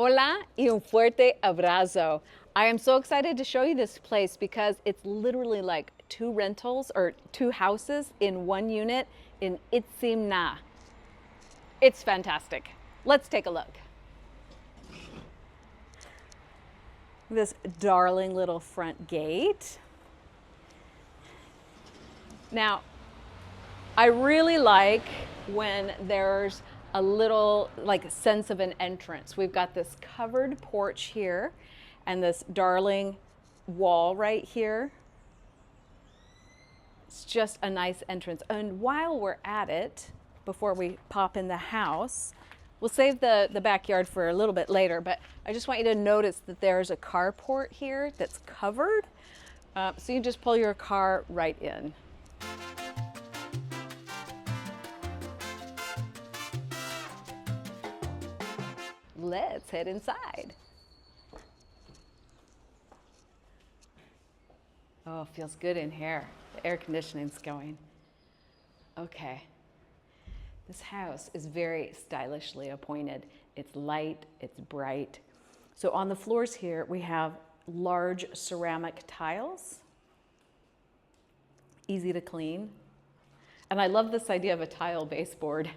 Hola y un fuerte abrazo. I am so excited to show you this place because it's literally like two rentals or two houses in one unit in Itzimna. It's fantastic. Let's take a look. This darling little front gate. Now, I really like when there's a little like sense of an entrance. We've got this covered porch here and this darling wall right here. It's just a nice entrance. And while we're at it, before we pop in the house, we'll save the backyard for a little bit later, but I just want you to notice that there's a carport here that's covered. So you just pull your car right in. Let's head inside. Oh, feels good in here. The air conditioning's going. Okay. This house is very stylishly appointed. It's light, it's bright. So on the floors here, we have large ceramic tiles. Easy to clean. And I love this idea of a tile baseboard.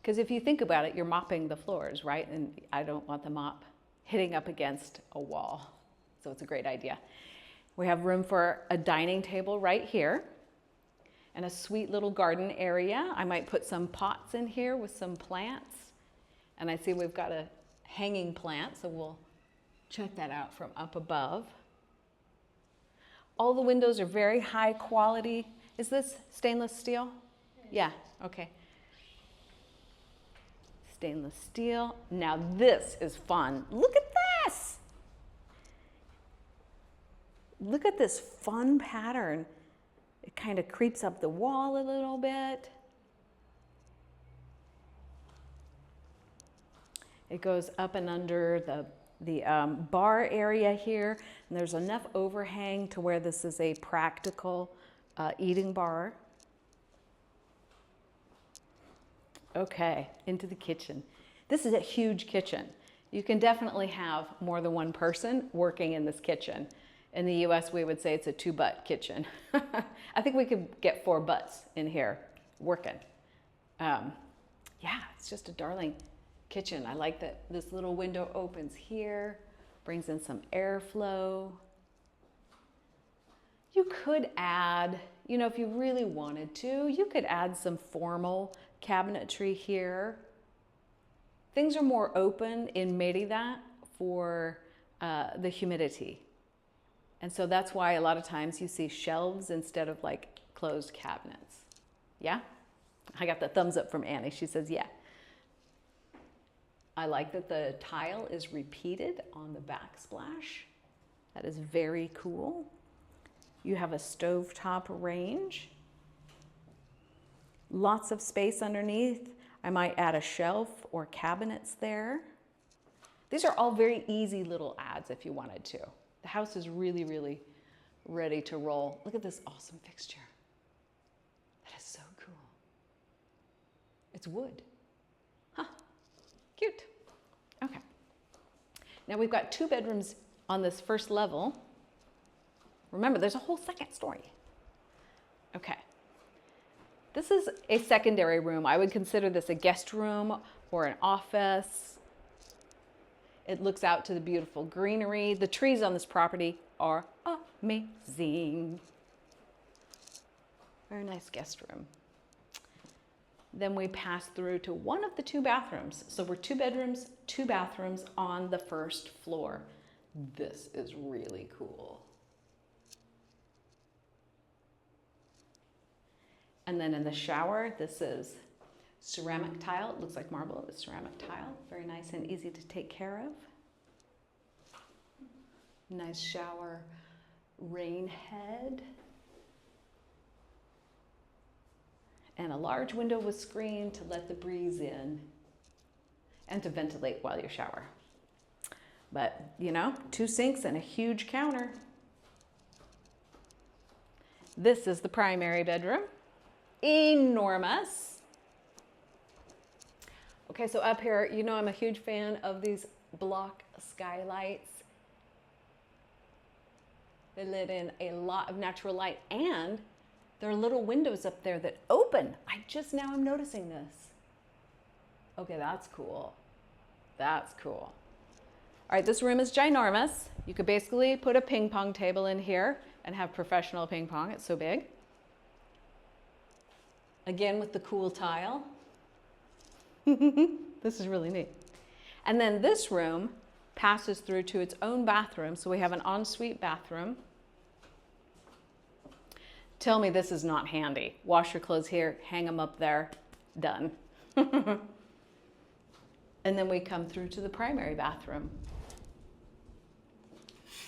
Because if you think about it, you're mopping the floors, right? And I don't want the mop hitting up against a wall. So it's a great idea. We have room for a dining table right here and a sweet little garden area. I might put some pots in here with some plants. And I see we've got a hanging plant, so we'll check that out from up above. All the windows are very high quality. Is this stainless steel? Yeah, okay. Stainless steel. Now this is fun. Look at this. Look at this fun pattern. It kind of creeps up the wall a little bit. It goes up and under the bar area here, and there's enough overhang to where this is a practical eating bar. Okay, into the kitchen. This is a huge kitchen. You can definitely have more than one person working in this kitchen. In the US, we would say it's a two-butt kitchen. I think we could get 4 butts in here working. Yeah, it's just a darling kitchen. I like that this little window opens here, brings in some airflow. You could add, you know, if you really wanted to, you could add some formal cabinetry here. Things are more open in Mérida for the humidity. And so that's why a lot of times you see shelves instead of like closed cabinets. Yeah? I got the thumbs up from Annie. She says, yeah. I like that the tile is repeated on the backsplash. That is very cool. You have a stovetop range. Lots of space underneath. I might add a shelf or cabinets there. These are all very easy little adds if you wanted to. The house is really, really ready to roll. Look at this awesome fixture. That is so cool. It's wood. Huh, cute. Okay. Now we've got 2 bedrooms on this first level. Remember, there's a whole second story. Okay. This is a secondary room. I would consider this a guest room or an office. It looks out to the beautiful greenery. The trees on this property are amazing. Very nice guest room. Then we pass through to one of the 2 bathrooms. So we're 2 bedrooms, 2 bathrooms on the first floor. This is really cool. And then in the shower, this is ceramic tile. It looks like marble. It's ceramic tile. Very nice and easy to take care of. Nice shower rain head. And a large window with screen to let the breeze in and to ventilate while you shower. But, you know, 2 sinks and a huge counter. This is the primary bedroom. Enormous. Okay, so up here, you know I'm a huge fan of these block skylights. They let in a lot of natural light, and there are little windows up there that open. I just now am noticing this. Okay, that's cool. That's cool. All right, this room is ginormous. You could basically put a ping pong table in here and have professional ping pong. It's so big. Again, with the cool tile. This is really neat. And then this room passes through to its own bathroom. So we have an ensuite bathroom. Tell me this is not handy. Wash your clothes here, hang them up there, done. And then we come through to the primary bathroom.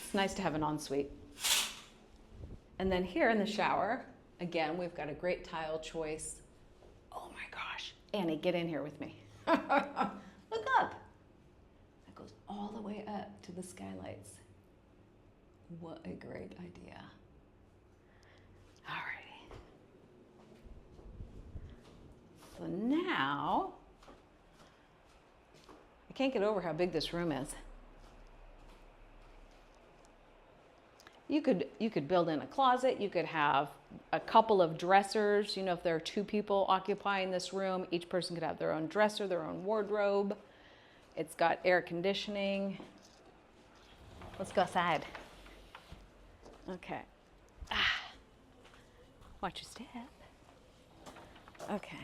It's nice to have an ensuite. And then here in the shower, again, we've got a great tile choice. Oh my gosh. Annie, get in here with me. Look up. That goes all the way up to the skylights. What a great idea. Alrighty. So now, I can't get over how big this room is. You could build in a closet. You could have a couple of dressers. You know, if there are two people occupying this room, each person could have their own dresser, their own wardrobe. It's got air conditioning. Let's go outside. Okay. Watch your step. Okay.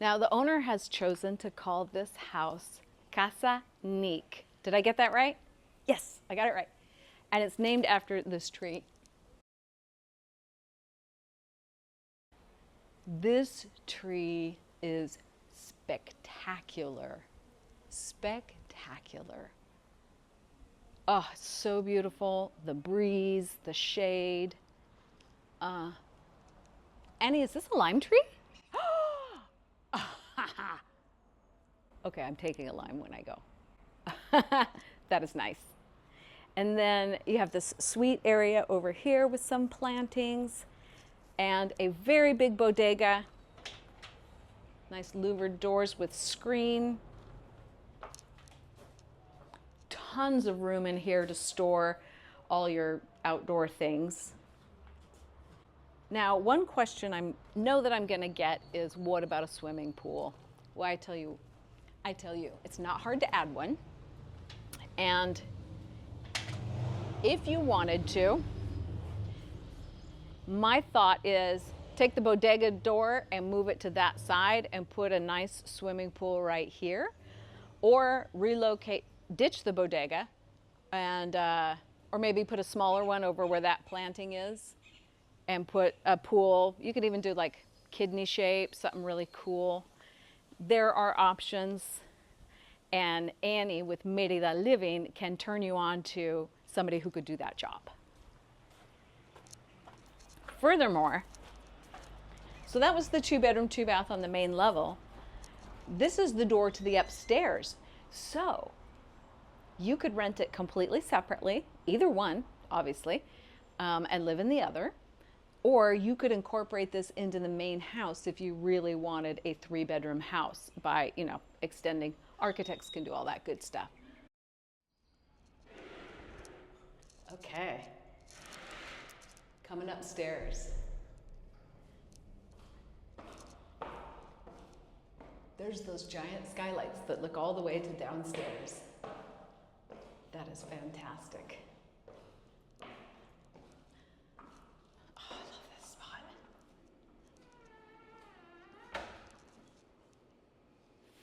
Now, the owner has chosen to call this house Casa Nique. Did I get that right? Yes, I got it right. And it's named after this tree. This tree is spectacular. Spectacular. Oh, it's so beautiful. The breeze, the shade. Annie, is this a lime tree? Okay, I'm taking a lime when I go. That is nice. And then you have this suite area over here with some plantings and a very big bodega. Nice louvered doors with screen. Tons of room in here to store all your outdoor things. Now, one question I know that I'm going to get is, what about a swimming pool? Well, I tell you, it's not hard to add one. And if you wanted to, my thought is take the bodega door and move it to that side and put a nice swimming pool right here, or ditch the bodega and or maybe put a smaller one over where that planting is and put a pool. You could even do like kidney shape, something really cool. There are options, and Annie with Merida Living can turn you on to somebody who could do that job. Furthermore, so that was the 2-bedroom, 2-bath on the main level. This is the door to the upstairs. So you could rent it completely separately, either one, obviously, and live in the other. Or you could incorporate this into the main house if you really wanted a 3-bedroom house by, extending. Architects can do all that good stuff. Okay. Coming upstairs. There's those giant skylights that look all the way to downstairs. That is fantastic. Oh, I love this spot.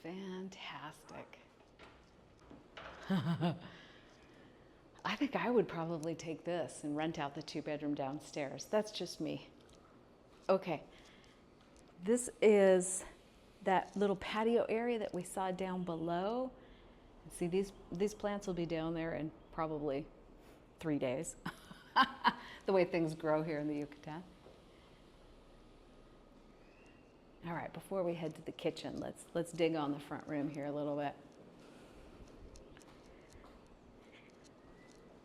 Fantastic. I think I would probably take this and rent out the 2-bedroom downstairs. That's just me. Okay. This is that little patio area that we saw down below. See, these plants will be down there in probably 3 days. The way things grow here in the Yucatan. All right, before we head to the kitchen, let's dig on the front room here a little bit.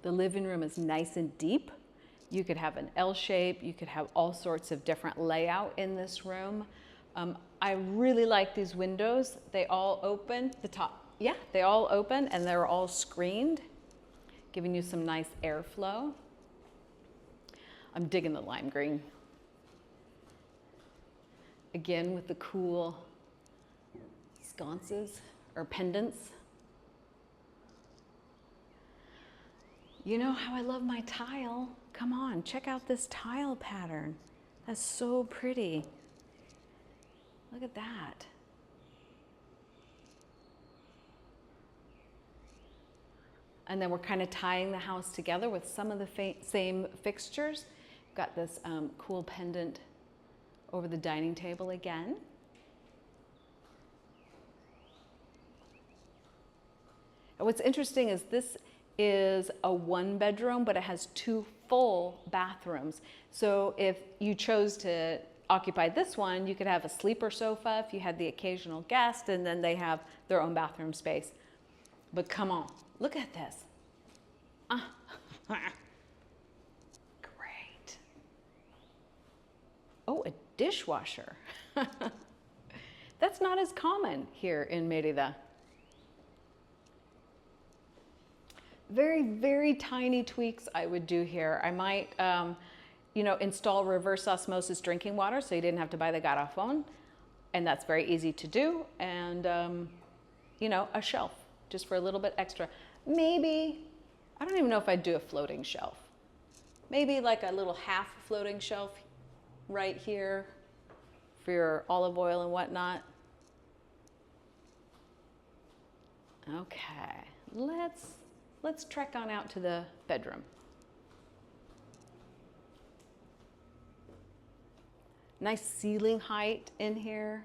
The living room is nice and deep. You could have an L shape. You could have all sorts of different layout in this room. I really like these windows. They all open, the top, yeah, they all open and they're all screened, giving you some nice airflow. I'm digging the lime green. Again, with the cool sconces or pendants. You know how I love my tile? Come on, check out this tile pattern. That's so pretty. Look at that. And then we're kind of tying the house together with some of the same fixtures. We've got this cool pendant over the dining table again. And what's interesting is this is a 1-bedroom, but it has 2 full bathrooms. So if you chose to occupy this one, you could have a sleeper sofa if you had the occasional guest, and then they have their own bathroom space. But come on, look at this. Great. Oh, a dishwasher. That's not as common here in Mérida. Very, very tiny tweaks I would do here. I might, install reverse osmosis drinking water so you didn't have to buy the garrafon. And that's very easy to do. And, a shelf just for a little bit extra. Maybe, I don't even know if I'd do a floating shelf. Maybe like a little half floating shelf right here for your olive oil and whatnot. Okay, let's trek on out to the bedroom. Nice ceiling height in here.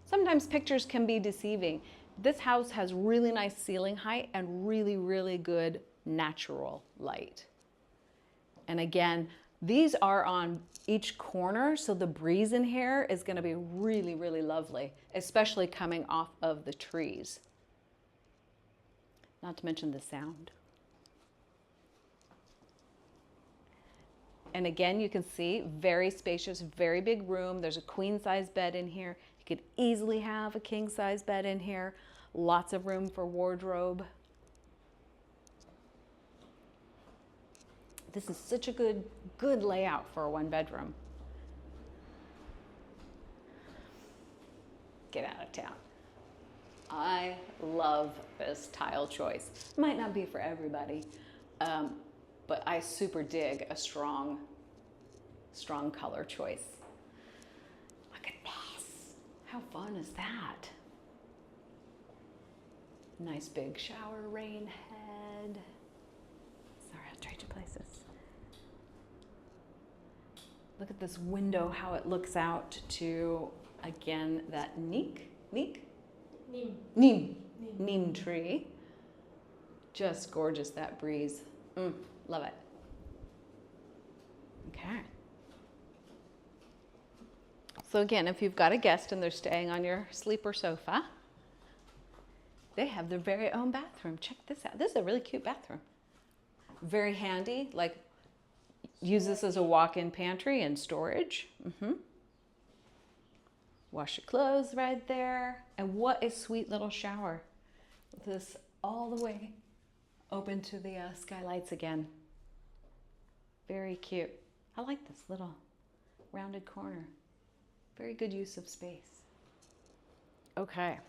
Sometimes pictures can be deceiving. This house has really nice ceiling height and really, really good natural light. And again, these are on each corner, so the breeze in here is going to be really, really lovely, especially coming off of the trees. Not to mention the sound. And again, you can see very spacious, very big room. There's a queen size bed in here. You could easily have a king size bed in here. Lots of room for wardrobe. This is such a good layout for a 1-bedroom. Get out of town. I love this tile choice. Might not be for everybody, but I super dig a strong color choice. Look at this. How fun is that? Nice big shower rain head. Sorry, I'll trade you places. Look at this window, how it looks out to, again, that neem tree. Just gorgeous, that breeze. Love it. Okay. So again, if you've got a guest and they're staying on your sleeper sofa, they have their very own bathroom. Check this out. This is a really cute bathroom. Very handy, like use this as a walk-in pantry and storage. Wash your clothes right there. And what a sweet little shower. This all the way open to the skylights again. Very cute. I like this little rounded corner. Very good use of space. Okay.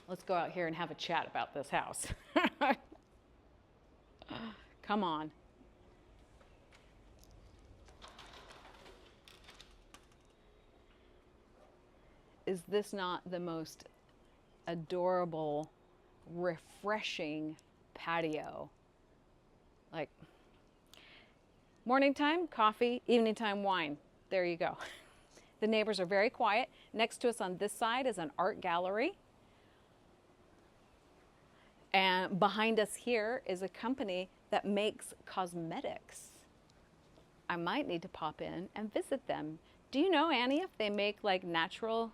Let's go out here and have a chat about this house. Come on. Is this not the most adorable, refreshing patio? Like, morning time, coffee, evening time, wine. There you go. The neighbors are very quiet. Next to us on this side is an art gallery. And behind us here is a company that makes cosmetics. I might need to pop in and visit them. Do you know, Annie, if they make like natural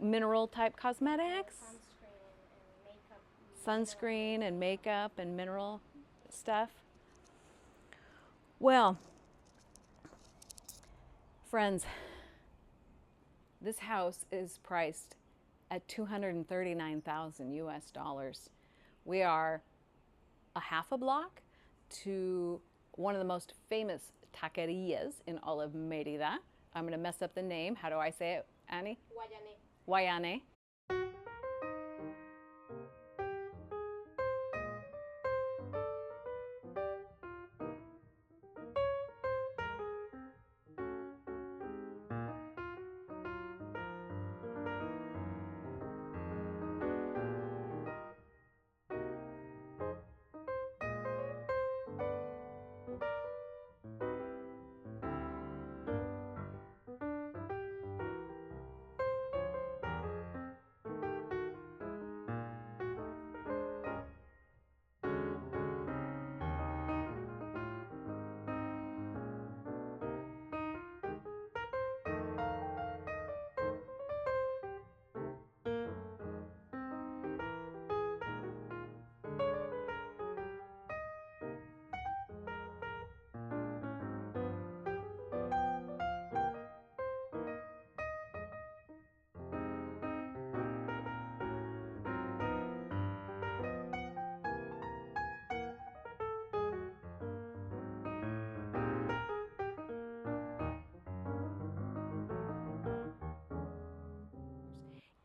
mineral type cosmetics? Sunscreen and makeup and mineral stuff. Well, friends, This house is priced at $239,000 US dollars. We are a half a block to one of the most famous taquerias in all of Mérida. I'm going to mess up the name. How do I say it, Annie? Guayane. Guayane.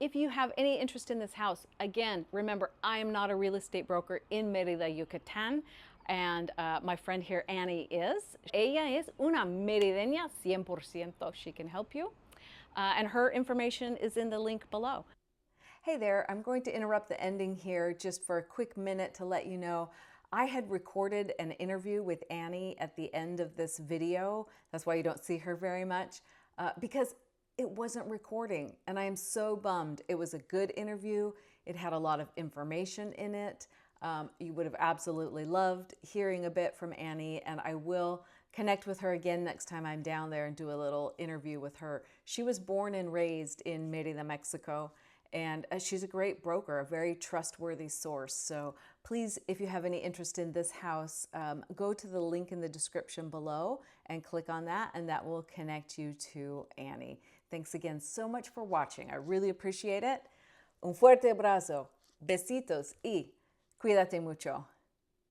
If you have any interest in this house, again, remember, I am not a real estate broker in Mérida, Yucatan, and my friend here, Annie, is. Ella es una merideña 100%. She can help you. And her information is in the link below. Hey there, I'm going to interrupt the ending here just for a quick minute to let you know I had recorded an interview with Annie at the end of this video. That's why you don't see her very much, because it wasn't recording, and I am so bummed. It was a good interview. It had a lot of information in it. You would have absolutely loved hearing a bit from Annie, and I will connect with her again next time I'm down there and do a little interview with her. She was born and raised in Mérida, Mexico, and she's a great broker, a very trustworthy source. So please, if you have any interest in this house, go to the link in the description below and click on that, and that will connect you to Annie. Thanks again so much for watching. I really appreciate it. Un fuerte abrazo, besitos y cuídate mucho.